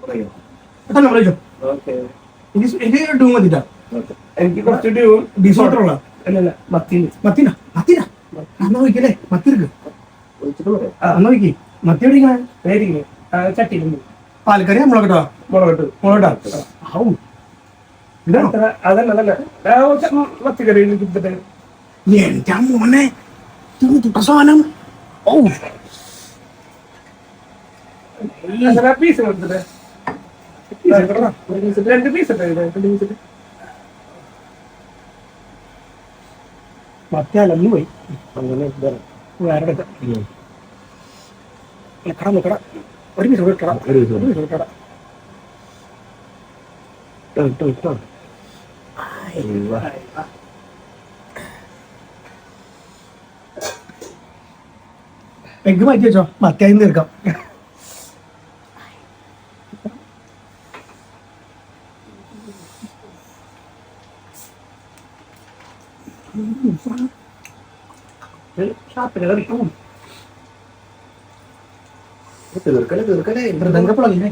പെട്ടെന്ന് പറയിച്ചോ. എനിക്ക് ഡൂ മതിട്ടാ. എനിക്ക് കുറച്ച് ഡിസോർട്ടറുള്ള അല്ലല്ല മത്തിന് മത്തിനാ മത്തിനാ അന്ന് നോക്കിയല്ലേ മത്തി എടുക്ക് അന്ന് നോക്കി മത്തി എവിടെയിരിക്കണേ ചട്ടിയിലുണ്ട്. പാലക്കറി മുളകട്ടോ മുളകിട്ട് മുളകട്ടാ ഔ ഇതാണോ അതല്ല മത്തിക്കറി കിട്ടട്ടെ. എന്റെ മോനെ തുട്ട സാധനം. ഓ പീസ് കൊടുത്തിട്ട് 2 പീസ് ഇട്ട് മത്തിയാലൊന്നും പോയി അങ്ങനെ വേറെ നിക്കട നിക്കട ഒരു പീസ് ഇട്ടടാ ഇട്ടടാ ഇട്ടോ എഗ് മാറ്റി വെച്ചോ മത്തിയായി തീർക്കാം. തീർക്കലേ മൃദംഗപ്പുളകില്ലേ